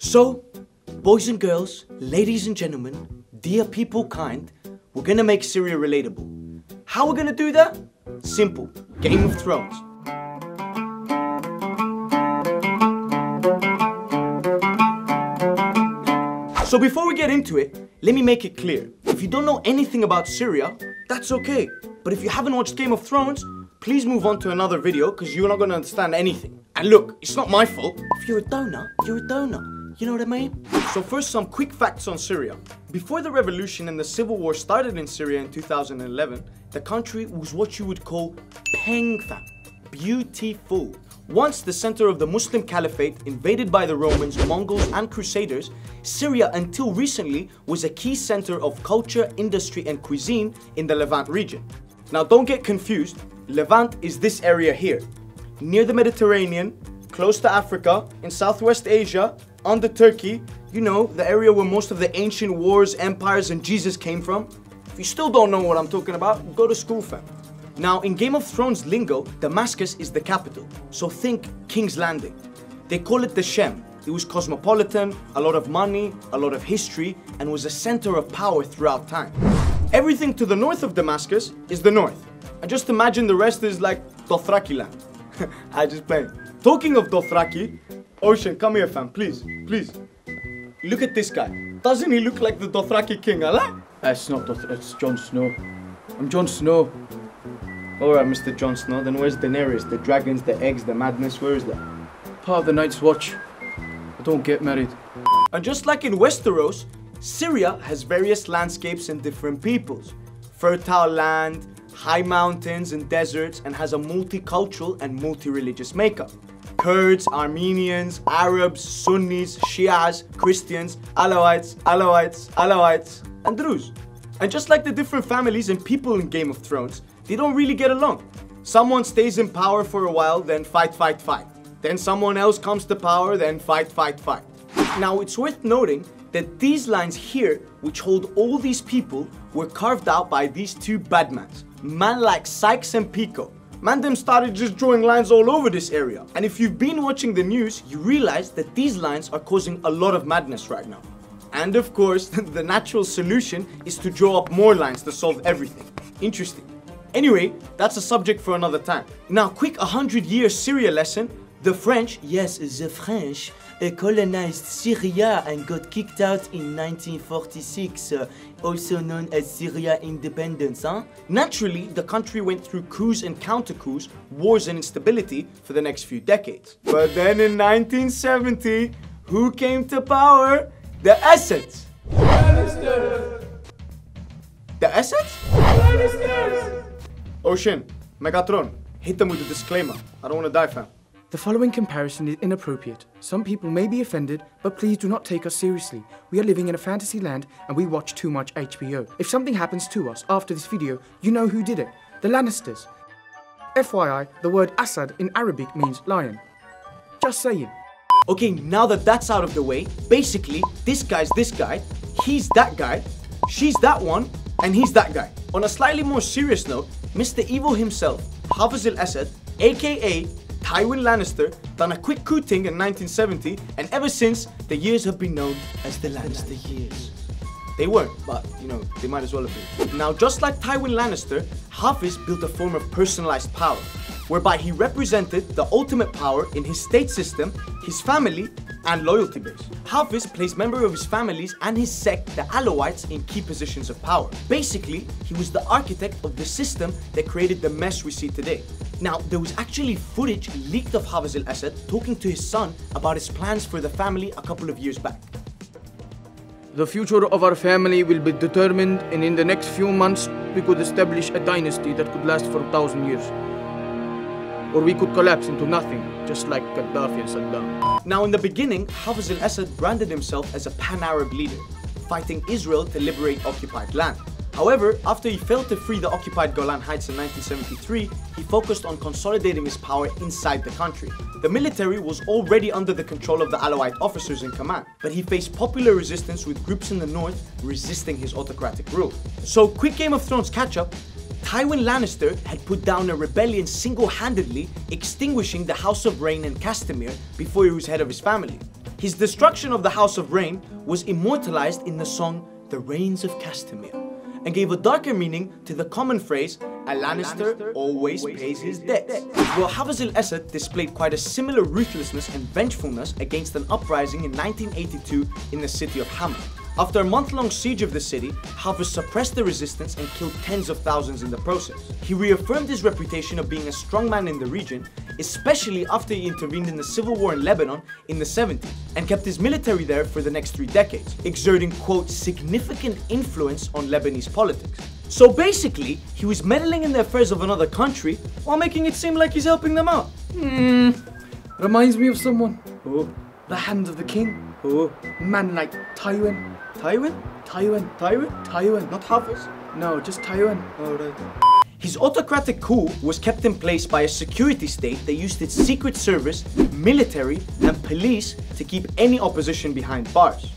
So, boys and girls, ladies and gentlemen, dear people kind, we're gonna make Syria relatable. How we're gonna do that? Simple. Game of Thrones. So before we get into it, let me make it clear. If you don't know anything about Syria, that's okay. But if you haven't watched Game of Thrones, please move on to another video because you're not going to understand anything. And look, it's not my fault. If you're a donor, you're a donor. You know what I mean? So first, some quick facts on Syria. Before the revolution and the civil war started in Syria in 2011, the country was what you would call pengfam, beautiful. Once the center of the Muslim Caliphate, invaded by the Romans, Mongols and Crusaders, Syria until recently was a key center of culture, industry and cuisine in the Levant region. Now don't get confused, Levant is this area here, near the Mediterranean, close to Africa, in Southwest Asia, under Turkey, you know, the area where most of the ancient wars, empires and Jesus came from. If you still don't know what I'm talking about, go to school, fam. Now, in Game of Thrones lingo, Damascus is the capital, so think King's Landing. They call it the Shem. It was cosmopolitan, a lot of money, a lot of history, and was a center of power throughout time. Everything to the north of Damascus is the north. And just imagine the rest is like Dothraki land. I just playing. Talking of Dothraki, Ocean, come here fam, please, please. Look at this guy. Doesn't he look like the Dothraki king, Allah? It's not Dothraki, it's Jon Snow. I'm Jon Snow. Alright, Mr. Jon Snow, then where's Daenerys? The dragons, the eggs, the madness, where is that? Part of the Night's Watch. I don't get married. And just like in Westeros, Syria has various landscapes and different peoples. Fertile land, high mountains and deserts, and has a multicultural and multi-religious makeup. Kurds, Armenians, Arabs, Sunnis, Shias, Christians, Alawites, and Druze. And just like the different families and people in Game of Thrones, they don't really get along. Someone stays in power for a while, then fight. Then someone else comes to power, then fight. Now it's worth noting that these lines here, which hold all these people, were carved out by these two badmans. Man like Sykes and Pico. Man them started just drawing lines all over this area. And if you've been watching the news, you realize that these lines are causing a lot of madness right now. And of course, the natural solution is to draw up more lines to solve everything. Interesting. Anyway, that's a subject for another time. Now, quick 100-year Syria lesson. The French, yes, the French, colonized Syria and got kicked out in 1946, also known as Syria independence, huh? Naturally, the country went through coups and counter-coups, wars and instability for the next few decades. But then in 1970, who came to power? The Assads. Lannisters! The Assads? Lannisters! Ocean, Megatron, hit them with a disclaimer. I don't want to die, fam. The following comparison is inappropriate. Some people may be offended, but please do not take us seriously. We are living in a fantasy land and we watch too much HBO. If something happens to us after this video, you know who did it. The Lannisters. FYI, the word Assad in Arabic means lion. Just saying. Okay, now that that's out of the way, basically, this guy's this guy, he's that guy, she's that one, and he's that guy. On a slightly more serious note, Mr. Evil himself, Hafez al-Assad, aka Tywin Lannister, done a quick coup thing in 1970, and ever since, the years have been known as the Lannister years. They weren't, but, you know, they might as well have been. Now, just like Tywin Lannister, Hafez built a form of personalized power, whereby he represented the ultimate power in his state system, his family, and loyalty base. Hafez placed members of his families and his sect, the Alawites, in key positions of power. Basically, he was the architect of the system that created the mess we see today. Now, there was actually footage leaked of Hafez al-Assad talking to his son about his plans for the family a couple of years back. The future of our family will be determined, and in the next few months, we could establish a dynasty that could last for 1,000 years. Or we could collapse into nothing, just like Gaddafi and Saddam. Now, in the beginning, Hafez al-Assad branded himself as a pan-Arab leader, fighting Israel to liberate occupied land. However, after he failed to free the occupied Golan Heights in 1973, he focused on consolidating his power inside the country. The military was already under the control of the Alawite officers in command, but he faced popular resistance with groups in the north resisting his autocratic rule. So, quick Game of Thrones catch-up. Tywin Lannister had put down a rebellion single-handedly, extinguishing the House of Rain and Castamere before he was head of his family. His destruction of the House of Rain was immortalized in the song The Rains of Castamere, and gave a darker meaning to the common phrase, a Lannister always pays his debts. Well, Hafez al-Assad displayed quite a similar ruthlessness and vengefulness against an uprising in 1982 in the city of Hama. After a month-long siege of the city, Hafez suppressed the resistance and killed tens of thousands in the process. He reaffirmed his reputation of being a strongman in the region, especially after he intervened in the civil war in Lebanon in the 70s, and kept his military there for the next 3 decades, exerting, quote, significant influence on Lebanese politics. So basically, he was meddling in the affairs of another country while making it seem like he's helping them out. Reminds me of someone. Oh. The Hand of the King. Oh. Man like Tywin. Tywin? Tywin. Tywin? Tywin. Not Hafez? No, just Tywin. Oh, right. His autocratic coup was kept in place by a security state that used its secret service, military, and police to keep any opposition behind bars.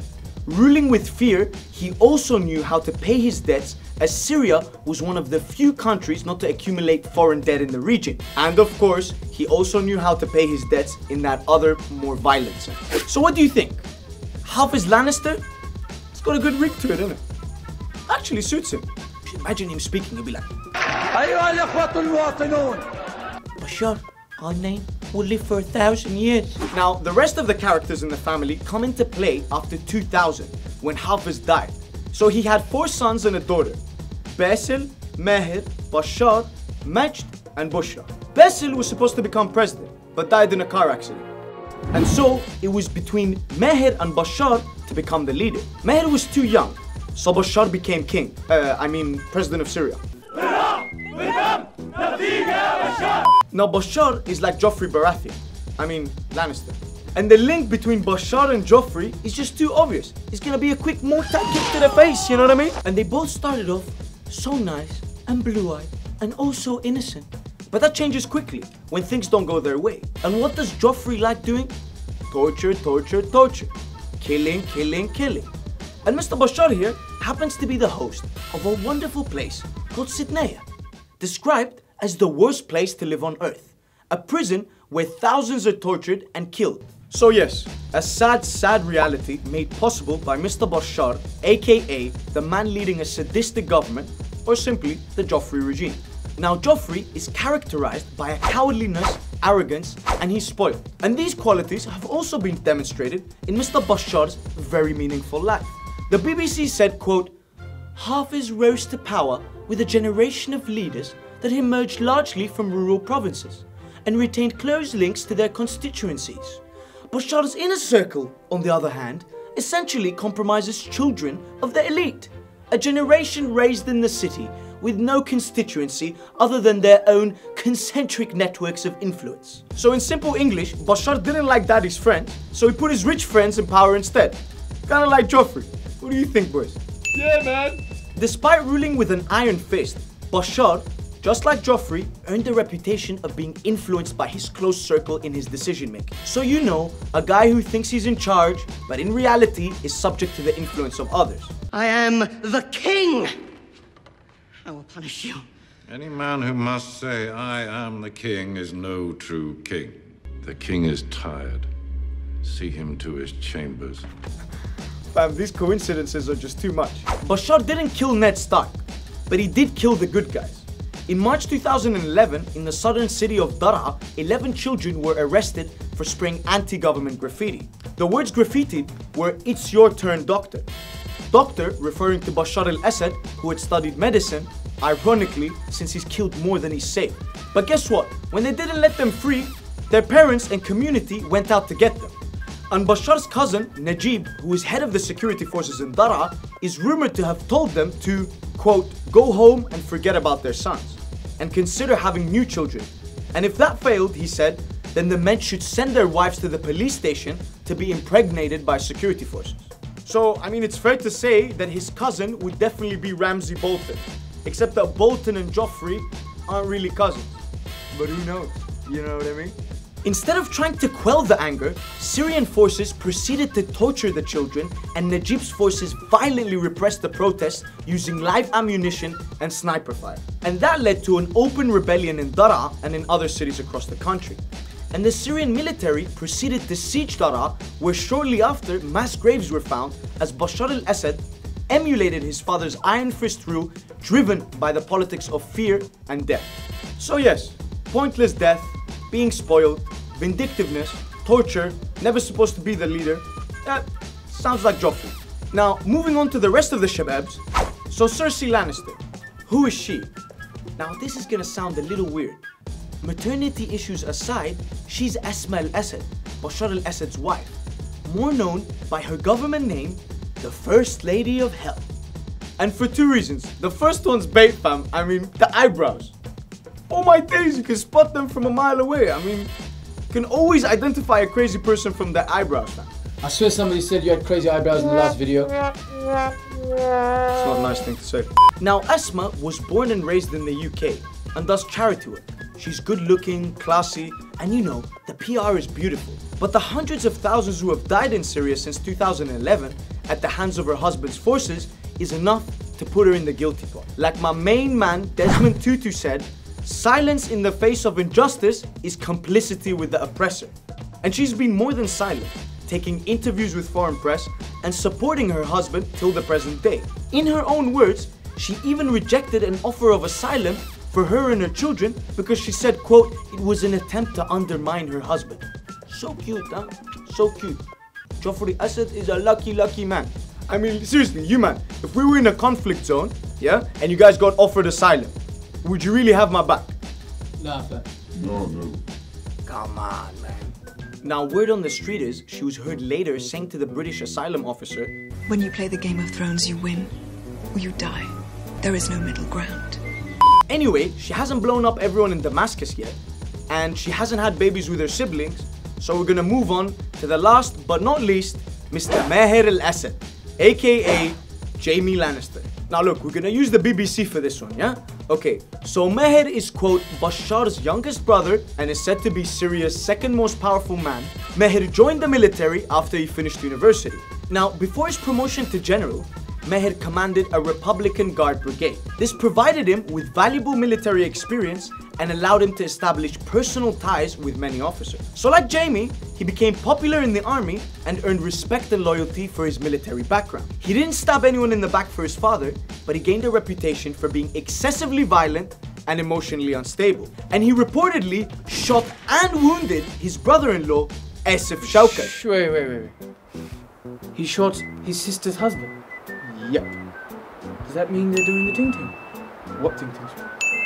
Ruling with fear, he also knew how to pay his debts, as Syria was one of the few countries not to accumulate foreign debt in the region. And of course, he also knew how to pay his debts in that other, more violent sense. So what do you think? Hafez Lannister? It's got a good ring to it, doesn't it? Actually suits him. Imagine him speaking, he'll be like, Bashar, our name will live for 1,000 years. Now, the rest of the characters in the family come into play after 2000, when Hafez died. So he had 4 sons and a daughter: Basil, Mahir, Bashar, Majd, and Bushra. Basil was supposed to become president, but died in a car accident. And so, it was between Mahir and Bashar to become the leader. Mahir was too young, so Bashar became king. President of Syria. Now Bashar is like Joffrey Baratheon. Lannister. And the link between Bashar and Joffrey is just too obvious. It's gonna be a quick mortar kick to the face, you know what I mean? And they both started off so nice and blue-eyed and oh so innocent. But that changes quickly when things don't go their way. And what does Joffrey like doing? Torture, torture, torture. Killing, killing, killing. And Mr. Bashar here happens to be the host of a wonderful place called Sidneya, described as the worst place to live on Earth, a prison where thousands are tortured and killed. So yes, a sad, sad reality made possible by Mr. Bashar, aka the man leading a sadistic government, or simply the Joffrey regime. Now Joffrey is characterized by a cowardliness, arrogance, and he's spoiled. And these qualities have also been demonstrated in Mr. Bashar's very meaningful life. The BBC said, quote, Hafez rose to power with a generation of leaders that emerged largely from rural provinces and retained close links to their constituencies. Bashar's inner circle, on the other hand, essentially compromises children of the elite, a generation raised in the city with no constituency other than their own concentric networks of influence. So in simple English, Bashar didn't like daddy's friends, so he put his rich friends in power instead. Kinda like Joffrey. What do you think, boys? Yeah, man. Despite ruling with an iron fist, Bashar, just like Joffrey, earned a reputation of being influenced by his close circle in his decision-making. So you know, a guy who thinks he's in charge, but in reality is subject to the influence of others. I am the king! I will punish you. Any man who must say, I am the king, is no true king. The king is tired. See him to his chambers. Fam, these coincidences are just too much. Bashar didn't kill Ned Stark, but he did kill the good guys. In March 2011, in the southern city of Daraa, 11 children were arrested for spraying anti-government graffiti. The words graffitied were, "It's your turn, doctor." Doctor referring to Bashar al-Assad, who had studied medicine, ironically, since he's killed more than he's saved. But guess what? When they didn't let them free, their parents and community went out to get them. And Bashar's cousin, Najib, who is head of the security forces in Daraa, is rumored to have told them to, quote, go home and forget about their sons, and consider having new children. And if that failed, he said, then the men should send their wives to the police station to be impregnated by security forces. So, it's fair to say that his cousin would definitely be Ramsay Bolton, except that Bolton and Joffrey aren't really cousins. But who knows? You know what I mean? Instead of trying to quell the anger, Syrian forces proceeded to torture the children, and Najib's forces violently repressed the protests using live ammunition and sniper fire. And that led to an open rebellion in Daraa and in other cities across the country. And the Syrian military proceeded to siege Daraa, where shortly after mass graves were found as Bashar al-Assad emulated his father's iron fist rule, driven by the politics of fear and death. So yes, pointless death, being spoiled, vindictiveness, torture, never supposed to be the leader. That sounds like Joffrey. Now, moving on to the rest of the Shababs. So Cersei Lannister, who is she? Now this is gonna sound a little weird. Maternity issues aside, she's Asma al-Assad, Bashar al-Assad's wife, more known by her government name, the First Lady of Hell. And for two reasons. The first one's bait, fam. I mean, the eyebrows. Oh my days, you can spot them from a mile away. I mean, you can always identify a crazy person from their eyebrows, fam. I swear somebody said you had crazy eyebrows in the last video. It's not a nice thing to say. Now, Asma was born and raised in the UK and does charity work. She's good looking, classy, and you know, the PR is beautiful. But the hundreds of thousands who have died in Syria since 2011 at the hands of her husband's forces is enough to put her in the guilty part. Like my main man, Desmond Tutu said, silence in the face of injustice is complicity with the oppressor. And she's been more than silent, taking interviews with foreign press and supporting her husband till the present day. In her own words, she even rejected an offer of asylum for her and her children because she said, quote, it was an attempt to undermine her husband. So cute, huh? So cute. Joffrey Assad is a lucky, lucky man. I mean, seriously, you man, if we were in a conflict zone, yeah, and you guys got offered asylum, would you really have my back? Nah, fam. No. Come on, man. Now, word on the street is she was heard later saying to the British asylum officer, when you play the Game of Thrones, you win or you die. There is no middle ground. Anyway, she hasn't blown up everyone in Damascus yet, and she hasn't had babies with her siblings, so we're gonna move on to the last but not least, Mr. Maher al-Assad, aka Jaime Lannister. Now look, we're gonna use the BBC for this one, yeah? Okay, so Maher is, quote, Bashar's youngest brother and is said to be Syria's second most powerful man. Maher joined the military after he finished university. Now, before his promotion to general, Maher commanded a Republican Guard brigade. This provided him with valuable military experience and allowed him to establish personal ties with many officers. So like Jaime, he became popular in the army and earned respect and loyalty for his military background. He didn't stab anyone in the back for his father, but he gained a reputation for being excessively violent and emotionally unstable. And he reportedly shot and wounded his brother-in-law, Asif Shaukat. Wait. He shot his sister's husband? Yep. Does that mean they're doing the ting-ting? What ting-ting?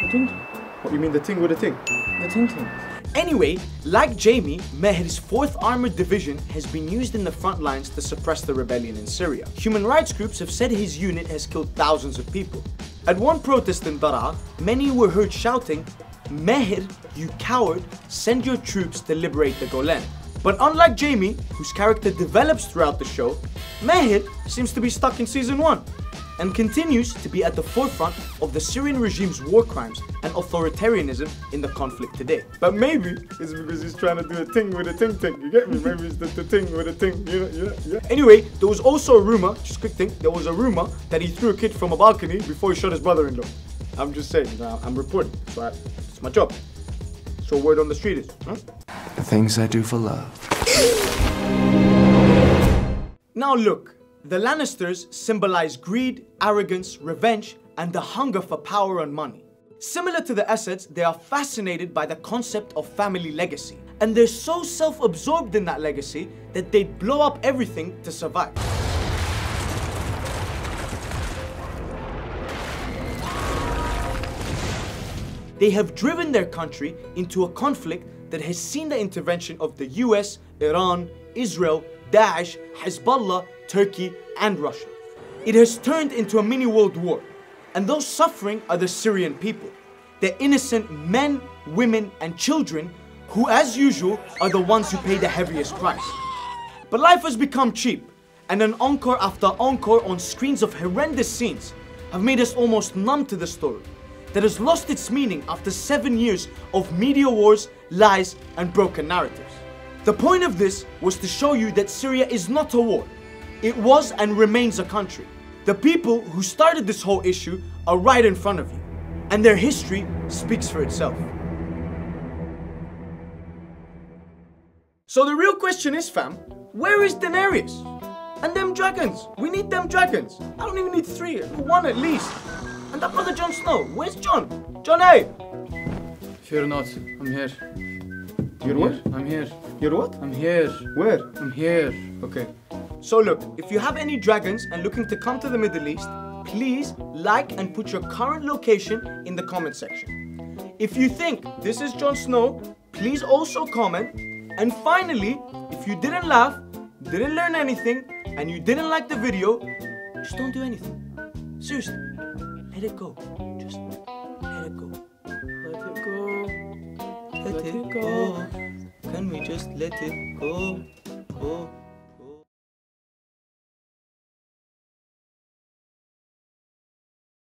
The ting-ting. What, you mean the ting with the ting? The ting-ting. Anyway, like Jaime, Maher's 4th Armored Division has been used in the front lines to suppress the rebellion in Syria. Human rights groups have said his unit has killed thousands of people. At one protest in Daraa, many were heard shouting, Maher, you coward, send your troops to liberate the Golan. But unlike Jaime, whose character develops throughout the show, Maher seems to be stuck in season 1 and continues to be at the forefront of the Syrian regime's war crimes and authoritarianism in the conflict today. But maybe it's because he's trying to do a thing with a ting-ting, you get me? Maybe it's the thing with a ting, yeah. Anyway, there was also a rumor, just a quick thing, there was a rumor that he threw a kid from a balcony before he shot his brother-in-law. I'm just saying, I'm reporting, so it's my job. So word on the street is, huh? The things I do for love. Now look, the Lannisters symbolize greed, arrogance, revenge, and the hunger for power and money. Similar to the Assads, they are fascinated by the concept of family legacy. And they're so self-absorbed in that legacy that they'd blow up everything to survive. They have driven their country into a conflict that has seen the intervention of the US, Iran, Israel, Daesh, Hezbollah, Turkey, and Russia. It has turned into a mini world war, and those suffering are the Syrian people, the innocent men, women, and children who, as usual, are the ones who pay the heaviest price. But life has become cheap, and an encore after encore on screens of horrendous scenes have made us almost numb to the story that has lost its meaning after 7 years of media wars lies, and broken narratives. The point of this was to show you that Syria is not a war. It was and remains a country. The people who started this whole issue are right in front of you, and their history speaks for itself. So the real question is, fam, where is Daenerys? And them dragons? We need them dragons. I don't even need 3, 1 at least. And that brother Jon Snow, where's Jon? Jon, hey! Fear not, I'm here. You're what? I'm here. You're what? I'm here. Where? I'm here. Okay. So look, if you have any dragons and looking to come to the Middle East, please like and put your current location in the comment section. If you think this is Jon Snow, please also comment. And finally, if you didn't laugh, didn't learn anything, and you didn't like the video, just don't do anything. Seriously, let it go. Just let it go. Let it go. Let it go. Can we just let it go?